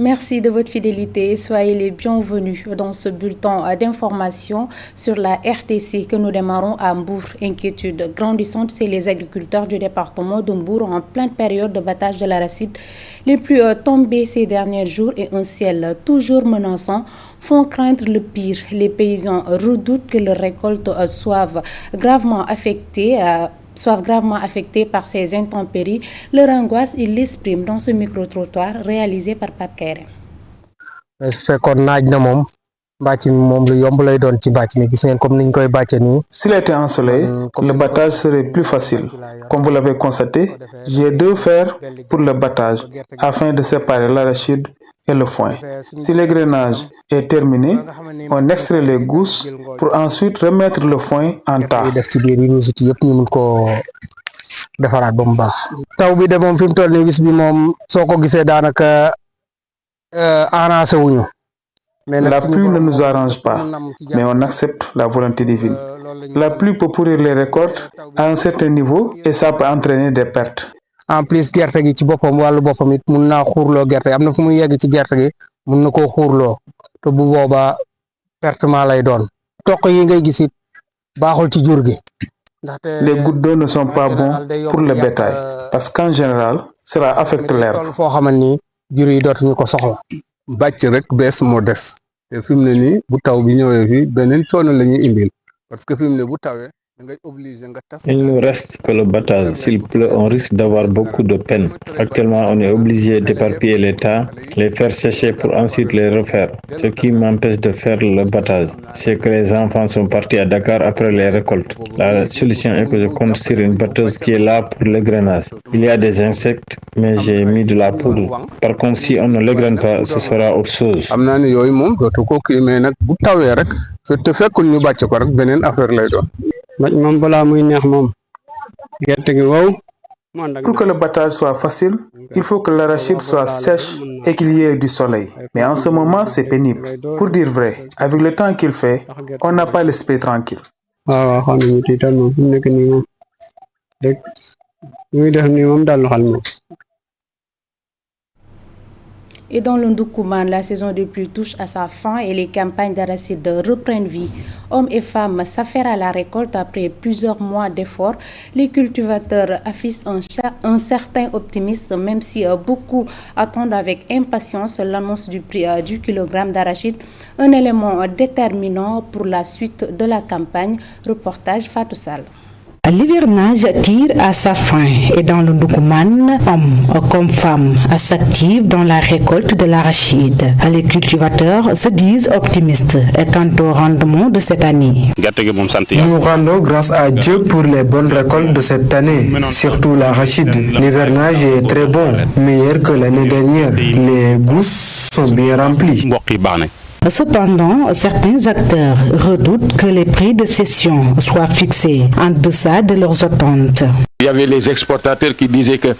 Merci de votre fidélité. Soyez les bienvenus dans ce bulletin d'information sur la RTC que nous démarrons à Mbour. Inquiétude grandissante chez les agriculteurs du département de Mbour en pleine période de battage de l'arachide. Les pluies tombées ces derniers jours et un ciel toujours menaçant font craindre le pire. Les paysans redoutent que leurs récoltes soient gravement affectées par ces intempéries. Leur angoisse, ils l'expriment dans ce micro-trottoir réalisé par Pape Kairé. S'il était ensoleillé, le battage serait plus facile. Comme vous l'avez constaté, j'ai 2 fers pour le battage afin de séparer l'arachide et le foin. Si l'égrainage est terminé, on extrait les gousses pour ensuite remettre le foin en tas. La pluie ne nous arrange pas, mais on accepte la volonté divine. La pluie peut pourrir les récoltes à un certain niveau et ça peut entraîner des pertes. En plus gerte gi ci boppam wàllu boppam it mun naa xuurloo gerte am na fu muy yegg ci gerte gi mun na koo xuurloo te bu boobaa pertement lay doon toq yi ngay gis it baaxul ci jur gi. Les gouttes d'eau ne sont pas bons pour le bétail parce qu'en général cela affecte l'herbe. foo xamante ni jur yi dootuñu ko soxla. bàcc rek bees moo des te fi mu ne nii bu taw bi ñëwee fii beneen coono la ñuy indil parce que fi mu ne bu tawee. Il nous reste que le battage. S'il pleut, on risque d'avoir beaucoup de peine. Actuellement, on est obligé d'éparpiller les tas, les faire sécher pour ensuite les refaire. Ce qui m'empêche de faire le battage, c'est que les enfants sont partis à Dakar après les récoltes. La solution est que je compte sur une batteuse qui est là pour l'égrainage. Il y a des insectes, mais j'ai mis de la poudre. Par contre, si on ne l'égraine pas, ce sera autre chose. xam naa ne yooyu moom dootu ko kii mais nag bu tawee rek te fekkul ñu bàcc ko rek beneen affaire lay doon. Pour que le battage soit facile, il faut que l'arachide soit sèche et qu'il y ait du soleil. Mais en ce moment, c'est pénible. Pour dire vrai, avec le temps qu'il fait, on n'a pas l'esprit tranquille. Et dans le Ndoukoumane, la saison de pluie touche à sa fin et les campagnes d'arachide reprennent vie. Hommes et femmes s'affairent à la récolte après plusieurs mois d'efforts. Les cultivateurs affichent un certain optimisme, même si beaucoup attendent avec impatience l'annonce du prix du kilogramme d'arachide, un élément déterminant pour la suite de la campagne. Reportage Fatou Sall. L'hivernage tire à sa fin et dans le Ndoukoumane, hommes comme femmes s'activent dans la récolte de l'arachide. Les cultivateurs se disent optimistes quant au rendement de cette année. Nous rendons grâce à Dieu pour les bonnes récoltes de cette année, surtout l'arachide. L'hivernage est très bon, meilleur que l'année dernière. Les gousses sont bien remplies. Cependant, certains acteurs redoutent que les prix de cession soient fixés en deçà de leurs attentes. Il y avait les exportateurs qui disaient que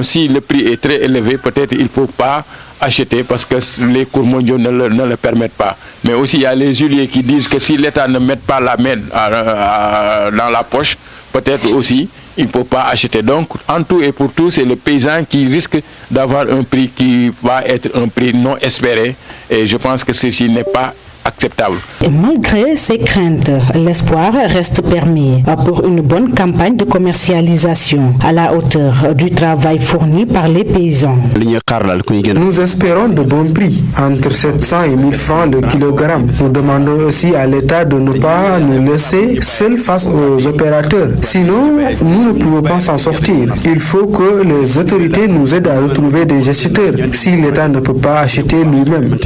si le prix est très élevé, peut-être il ne faut pas acheter parce que les cours mondiaux ne le permettent pas. Mais aussi il y a les huiliers qui disent que si l'État ne met pas la main dans la poche, peut-être aussi il ne faut pas acheter. Donc en tout et pour tout, c'est le paysan qui risque d'avoir un prix qui va être un prix non espéré et je pense que ceci n'est pas acceptable. Et malgré ces craintes, l'espoir reste permis pour une bonne campagne de commercialisation à la hauteur du travail fourni par les paysans. Nous espérons de bons prix, entre 700 et 1000 francs le kilogramme. Nous demandons aussi à l'État de ne pas nous laisser seuls face aux opérateurs. Sinon, nous ne pouvons pas s'en sortir. Il faut que les autorités nous aident à retrouver des acheteurs si l'État ne peut pas acheter lui-même.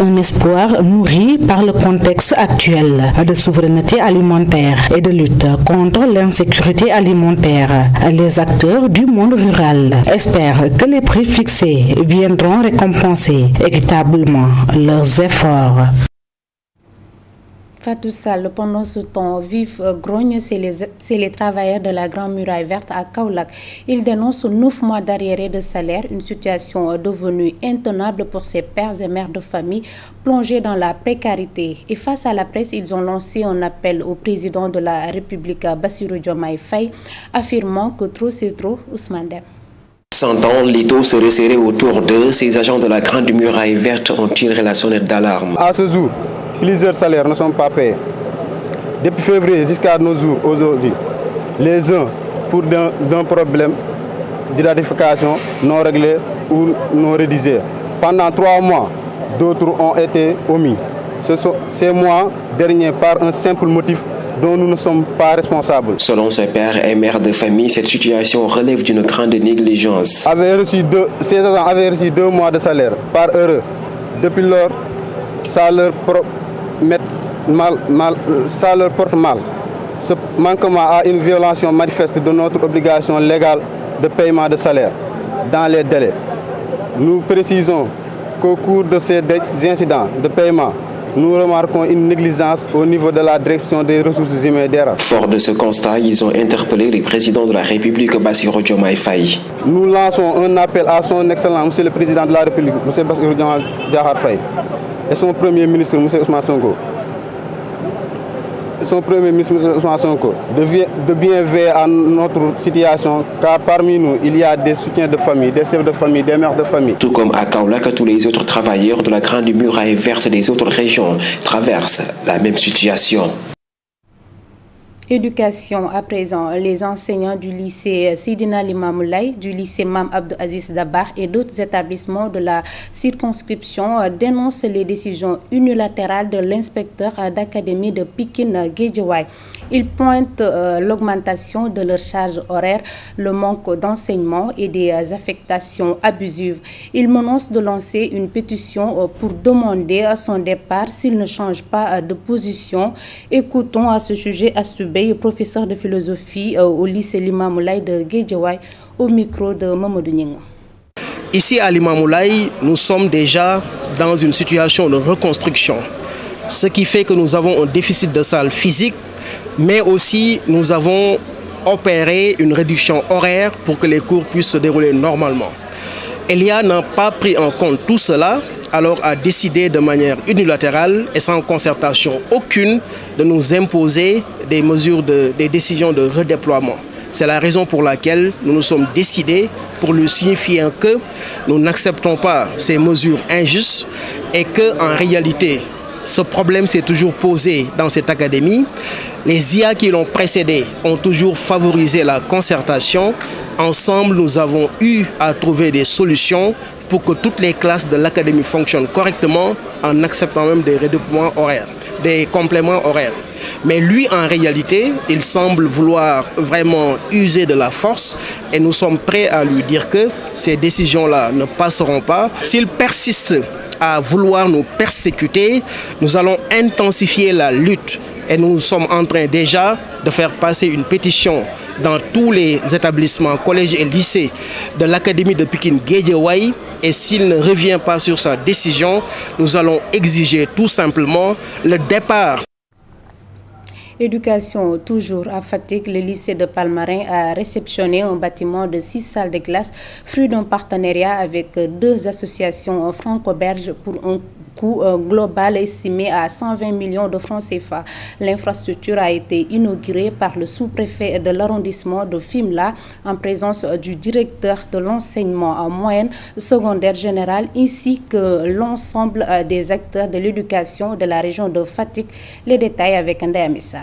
Un espoir nourri par le contexte actuel de souveraineté alimentaire et de lutte contre l'insécurité alimentaire. Les acteurs du monde rural espèrent que les prix fixés viendront récompenser équitablement leurs efforts. Fatou Sall, pendant ce temps, vive grogne, c'est les travailleurs de la Grande Muraille Verte à Kaolack. Ils dénoncent 9 mois d'arriérés de salaire, une situation devenue intenable pour ces pères et mères de famille plongés dans la précarité. Et face à la presse, ils ont lancé un appel au président de la République, Bassirou Diomaye Faye, affirmant que trop c'est trop, Ousmane Dem. Sentant l'étau se resserrer autour d'eux, ces agents de la Grande Muraille Verte ont tiré la sonnette d'alarme. À ce jour, plusieurs salaires ne sont pas payés. Depuis février jusqu'à nos jours, aujourd'hui, les uns pour d'un problème d'identification non réglé ou non rédigé. Pendant 3 mois, d'autres ont été omis. Ces mois derniers par un simple motif dont nous ne sommes pas responsables. Selon ses pères et mères de famille, cette situation relève d'une grande négligence. Ces agents avaient reçu 2 mois de salaire par heure. Depuis lors, ça leur porte mal. Ce manquement a une violation manifeste de notre obligation légale de paiement de salaire dans les délais. Nous précisons qu'au cours de ces incidents de paiement, nous remarquons une négligence au niveau de la direction des ressources humaines d'ERA. Fort de ce constat, ils ont interpellé le président de la République, Bassirou Diomaye Faye. Nous lançons un appel à son Excellence, Monsieur le Président de la République, M. Bassirou Diomaye Faye, et son Premier ministre, M. Ousmane Sonko. De bien veiller à notre situation, car parmi nous, il y a des soutiens de famille, des chefs de famille, des mères de famille. Tout comme à Kaolack, tous les autres travailleurs de la Grande Muraille Verte des autres régions traversent la même situation. Éducation à présent, les enseignants du lycée Sidina Limamou Laye, du lycée Mam Abdou Aziz Dabar et d'autres établissements de la circonscription dénoncent les décisions unilatérales de l'inspecteur d'académie de Pikine Guédiawaye. Ils pointent l'augmentation de leur charge horaire, le manque d'enseignement et des affectations abusives. Ils menacent de lancer une pétition pour demander son départ s'il ne change pas de position. Écoutons à ce sujet Astoubé, professeur de philosophie au lycée Limamou Laye de Guédiawaye, au micro de Mamadou Nying. Ici à Limamou Laye, nous sommes déjà dans une situation de reconstruction, ce qui fait que nous avons un déficit de salles physiques, mais aussi nous avons opéré une réduction horaire pour que les cours puissent se dérouler normalement. Elia n'a pas pris en compte tout cela, alors a décidé de manière unilatérale et sans concertation aucune de nous imposer des mesures, des décisions de redéploiement. C'est la raison pour laquelle nous nous sommes décidés pour lui signifier que nous n'acceptons pas ces mesures injustes et qu'en réalité, ce problème s'est toujours posé dans cette académie. Les IA qui l'ont précédé ont toujours favorisé la concertation. Ensemble, nous avons eu à trouver des solutions pour que toutes les classes de l'académie fonctionnent correctement en acceptant même des redéploiements horaires, des compléments horaires. Mais lui, en réalité, il semble vouloir vraiment user de la force et nous sommes prêts à lui dire que ces décisions-là ne passeront pas. S'il persiste à vouloir nous persécuter, nous allons intensifier la lutte et nous sommes en train déjà de faire passer une pétition dans tous les établissements, collèges et lycées de l'académie de Pikine Guédiawaye. Et s'il ne revient pas sur sa décision, nous allons exiger tout simplement le départ. Éducation toujours à Fatick, le lycée de Palmarin a réceptionné un bâtiment de 6 salles de classe, fruit d'un partenariat avec 2 associations franco-belges pour un coût global estimé à 120 millions de francs CFA. L'infrastructure a été inaugurée par le sous-préfet de l'arrondissement de Fimela en présence du directeur de l'enseignement en moyenne secondaire générale ainsi que l'ensemble des acteurs de l'éducation de la région de Fatick. Les détails avec Ndaya Missa.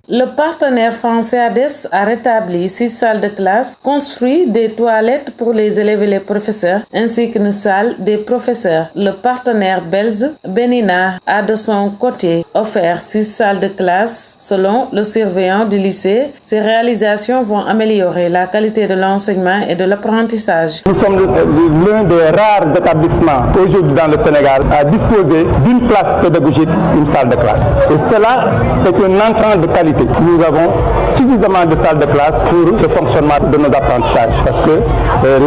Le partenaire français ADES a rétabli 6 salles de classe, construit des toilettes pour les élèves et les professeurs, ainsi qu'une salle des professeurs. Le partenaire belge Benina a de son côté offert 6 salles de classe. Selon le surveillant du lycée, ces réalisations vont améliorer la qualité de l'enseignement et de l'apprentissage. Nous sommes l'un des rares établissements aujourd'hui dans le Sénégal à disposer d'une classe pédagogique, une salle de classe. Et cela est un entrant de qualité. Nous avons suffisamment de salles de classe pour le fonctionnement de nos apprentissages parce que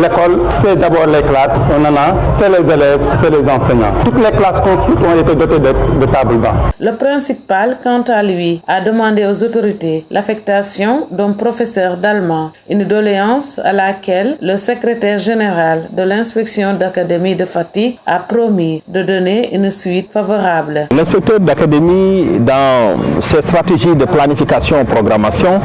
l'école, c'est d'abord les classes, on en a, c'est les élèves, c'est les enseignants. Toutes les classes construites ont été dotées de tables bancs. Le principal, quant à lui, a demandé aux autorités l'affectation d'un professeur d'allemand, une doléance à laquelle le secrétaire général de l'inspection d'académie de Fatick a promis de donner une suite favorable. L'inspecteur d'académie, dans ses stratégies de planification, planification, programmation,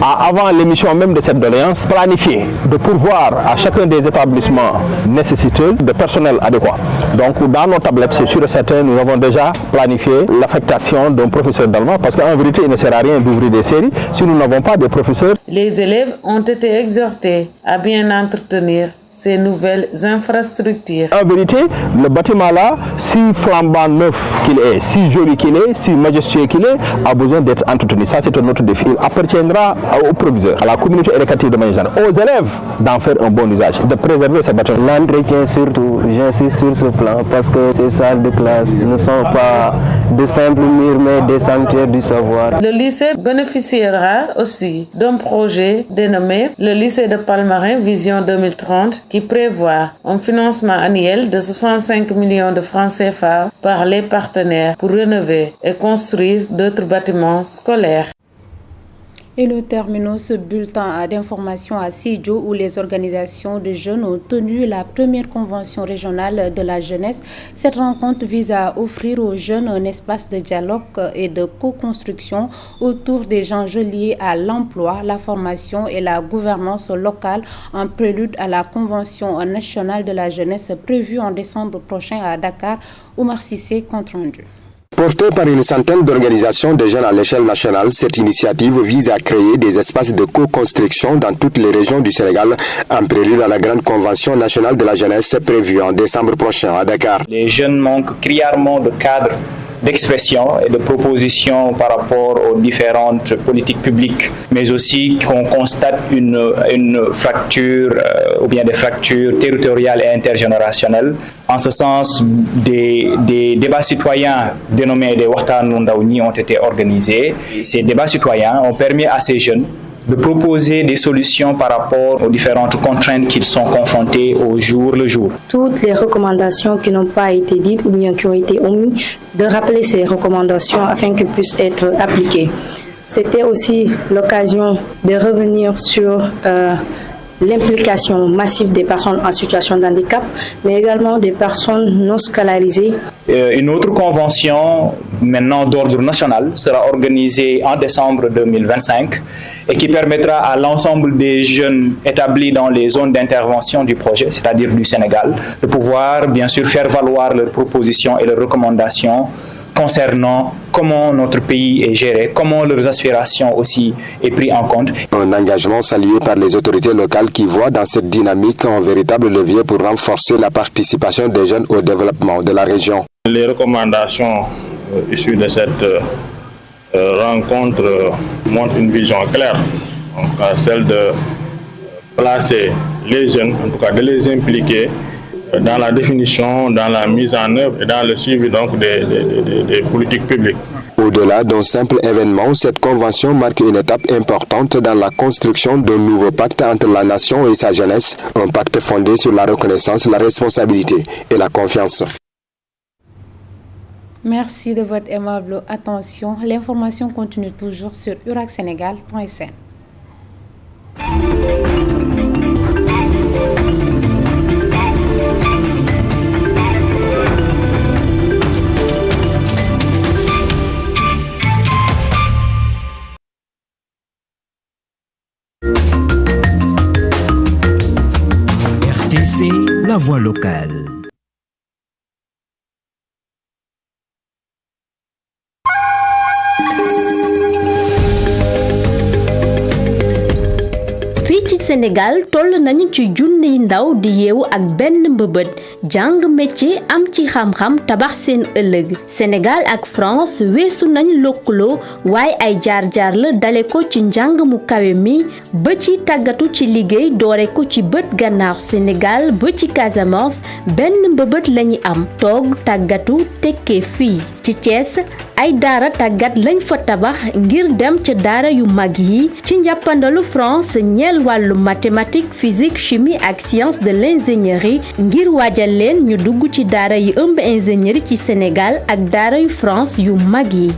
a, avant l'émission même de cette doléance, planifié de pourvoir à chacun des établissements nécessiteux de personnel adéquat. Donc dans nos tablettes, c'est sûr et certain, nous avons déjà planifié l'affectation d'un professeur d'allemand parce qu'en vérité, il ne sert à rien d'ouvrir des séries si nous n'avons pas de professeurs. Les élèves ont été exhortés à bien entretenir ces nouvelles infrastructures. En vérité, le bâtiment là, si flambant neuf qu'il est, si joli qu'il est, si majestueux qu'il est, a besoin d'être entretenu. Ça, c'est un autre défi. Il appartiendra au proviseur, à la communauté éducative de manière générale, aux élèves d'en faire un bon usage, de préserver ce bâtiment. L'entretien surtout, j'insiste sur ce plan, parce que ces salles de classe ne sont pas de simples murs, mais des sanctuaires du savoir. Le lycée bénéficiera aussi d'un projet dénommé le lycée de Palmarin Vision 2030, qui prévoit un financement annuel de 65 millions de francs CFA par les partenaires pour rénover et construire d'autres bâtiments scolaires. Et nous terminons ce bulletin d'information à Sédhiou où les organisations de jeunes ont tenu la première convention régionale de la jeunesse. Cette rencontre vise à offrir aux jeunes un espace de dialogue et de co-construction autour des enjeux liés à l'emploi, la formation et la gouvernance locale en prélude à la convention nationale de la jeunesse prévue en décembre prochain à Dakar. Oumar Sissé, compte rendu. Portée par une centaine d'organisations de jeunes à l'échelle nationale, cette initiative vise à créer des espaces de co-construction dans toutes les régions du Sénégal, en prélude à la grande convention nationale de la jeunesse prévue en décembre prochain à Dakar. Les jeunes manquent criarement de cadres d'expression et de propositions par rapport aux différentes politiques publiques, mais aussi qu'on constate une fracture ou bien des fractures territoriales et intergénérationnelles. En ce sens, des débats citoyens dénommés des Waxtaan Ndaw ñi ont été organisés. Ces débats citoyens ont permis à ces jeunes de proposer des solutions par rapport aux différentes contraintes qu'ils sont confrontés au jour le jour. Toutes les recommandations qui n'ont pas été dites ou bien qui ont été omises, de rappeler ces recommandations afin qu'elles puissent être appliquées. C'était aussi l'occasion de revenir sur l'implication massive des personnes en situation de handicap, mais également des personnes non scolarisées. Une autre convention, maintenant d'ordre national, sera organisée en décembre 2025 et qui permettra à l'ensemble des jeunes établis dans les zones d'intervention du projet, c'est-à-dire du Sénégal, de pouvoir bien sûr faire valoir leurs propositions et leurs recommandations concernant comment notre pays est géré, comment leurs aspirations aussi est pris en compte. Un engagement salué par les autorités locales qui voient dans cette dynamique un véritable levier pour renforcer la participation des jeunes au développement de la région. Les recommandations issues de cette rencontre montrent une vision claire, donc, celle de placer les jeunes, en tout cas de les impliquer dans la définition, dans la mise en œuvre et dans le suivi donc, des politiques publiques. Au-delà d'un simple événement, cette convention marque une étape importante dans la construction d'un nouveau pacte entre la nation et sa jeunesse, un pacte fondé sur la reconnaissance, la responsabilité et la confiance. Merci de votre aimable attention. L'information continue toujours sur uracsenegal.sn. RTC, la voix locale. Sénégal toll nañu ci junniy ndaw di yeewu ak benn mbëbët jàng métier am ci xam-xam tabax seen ëllëg Sénégal ak France weesu nañ lëkkaloo waaye ay jaar-jaar la dale ko ci njàng mu kawe mi ba ci tàggatu ci liggéey doore ko ci bët gannaaw Sénégal ba ci Casamance benn mbëbët lañu am toog tàggatu tekkee fii ci Thiès ay daara tàggat lañ fa tabax ngir dem ca daara yu mag yi ci njàppandalu France ñeel wàllu mathématique physique chimie ak science de l'ingénierie ngir waajal leen ñu dugg ci daara yi ëmb ingénierie ci Sénégal ak daara yu France yu mag yi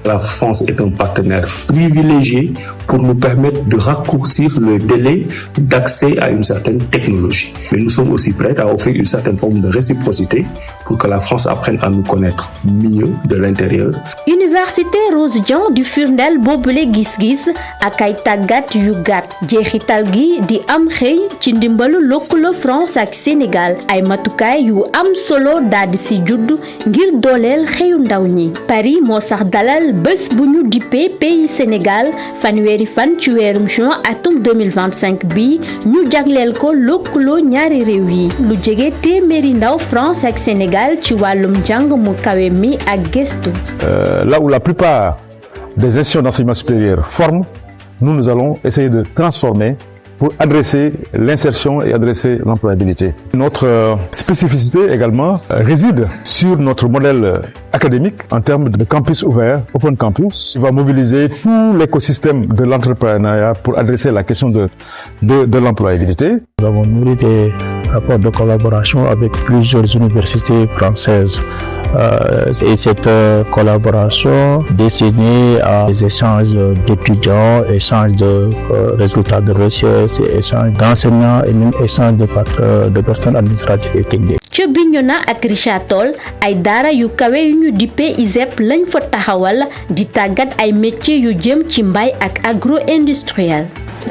La France est un partenaire privilégié pour nous permettre de raccourcir le délai d'accès à une certaine technologie. Mais nous sommes aussi prêts à offrir une certaine forme de réciprocité pour que la France apprenne à nous connaître mieux de l'intérieur. Université Rose Dian du firndeel boobule gis-gis ak ay tàggat yu gàtt jeexital gi di am xëy ci ndimbalu lëkkaloo France ak Sénégal ay matukaay yu am solo daal di si judd ngir dooleel xëyu ndaw ñi. Paris moo sax dalal bés bu ñu dippee pays Sénégal fanweeri fan ci weerum juin atum 2025 bi ñu jagleel ko lëkkaloo ñaari réew yi lu jege téeméeri ndaw France ak Sénégal ci wàllum jàng mu kawe mi ak gëstu. Là où la plupart des institutions d'enseignement supérieur forment, nous allons essayer de transformer pour adresser l'insertion et adresser l'employabilité. Notre spécificité également réside sur notre modèle académique en termes de campus ouvert, open campus. Il va mobiliser tout l'écosystème de l'entrepreneuriat pour adresser la question de l'employabilité. Nous avons nourri des rapports de collaboration avec plusieurs universités françaises. Et cette collaboration destinée à des échanges d'étudiants, échanges de résultats de recherche, échanges d'enseignants et même échanges de personnes administratives et techniques. ca Bignona ak Richard Toll ay daara yu kawe yu ñu dippee ISEP lañ fa taxawal di tàggat ay métiers yu jëm ci mbay ak agro-industriel.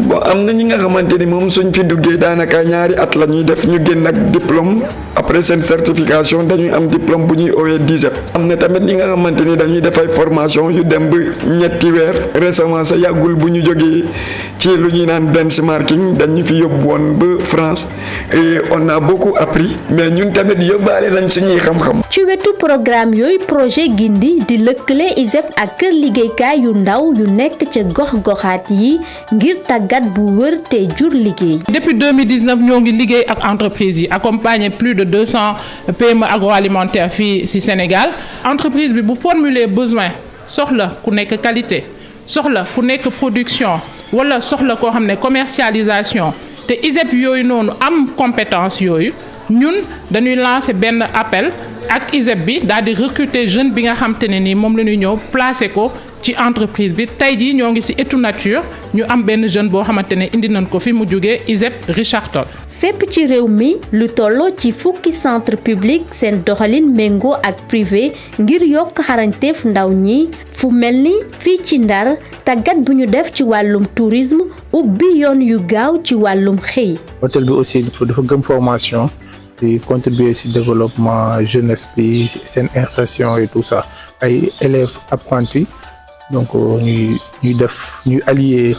bon am na ñi nga xamante ni moom suñ fi duggee daanaka ñaari at la ñuy def ñu génn ak diplôme après seen certification dañuy am diplôme bu ñuy owee DISEP. am na tamit ñi nga xamante ni dañuy def ay formation yu dem ba ñetti weer récemment sa yàggul bu ñu jógee ci lu ñuy naan benchmarking dañu fi yóbbu woon ba France et on a beaucoup appris mais ñun tamit yóbbaale nañ suñuy xam-xam. ci wetu programme yooyu projet Gindi di lëkkale ISEP ak kër liggéeykaay yu ndaw yu nekk ca gox-goxaat yi ngir tàggat bu wër te jur liggéey. Depuis 2019 ñoo ngi liggéey ak entreprise yi accompagner plus de 200 PME agroalimentaires fii ci Sénégal entreprise bi bu formuler besoin soxla ku nekk qualité soxla ku nekk production wala soxla koo xam ne commercialisation te ISEP yooyu noonu am compétence yooyu ñun dañuy lancer benn appel ak ISEP bi daal di recruter jeune bi nga xam te ne nii moom la ñuy ñëw placer ko ci entreprise bi tey jii ñoo ngi ci étude nature ñu am benn jeune boo xamante ne indi nañ ko fi mu jógee ISEP Richard Toll. fépp ci réew mi lu tolloo ci fukki centre public seen doxalin méngoo ak privé ngir yokk xarañteef ndaw ñi fu mel ni fii ci Ndar tàggat bu ñu def ci wàllum tourisme ubbi yoon yu gaaw ci wàllum xëy. hôtel bi aussi dafa gëm formation di contribuer ci développement jeunesse bi seen insertion et tout ça ay élèves apprentis donc ñuy allier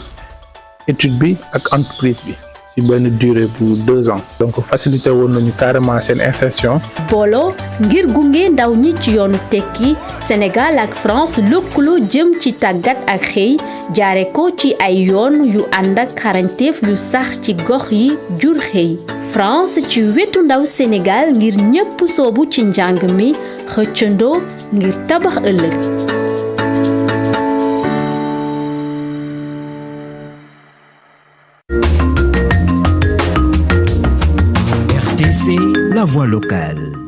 étude bi ak entreprise bi. ci benn durée bu 2 ans donc facilité woon nañu carrément seen insertion. booloo ngir gunge ndaw ñi ci yoonu tekki Sénégal ak France lëkkaloo jëm ci tàggat ak xëy jaare ko ci ay yoon yu ànd ak xarañteef yu sax ci gox yi jur xëy. France ci wetu ndaw Sénégal ngir ñëpp soobu ci njàng mi xëccandoo ngir tabax ëllëg. RTC, la voix locale.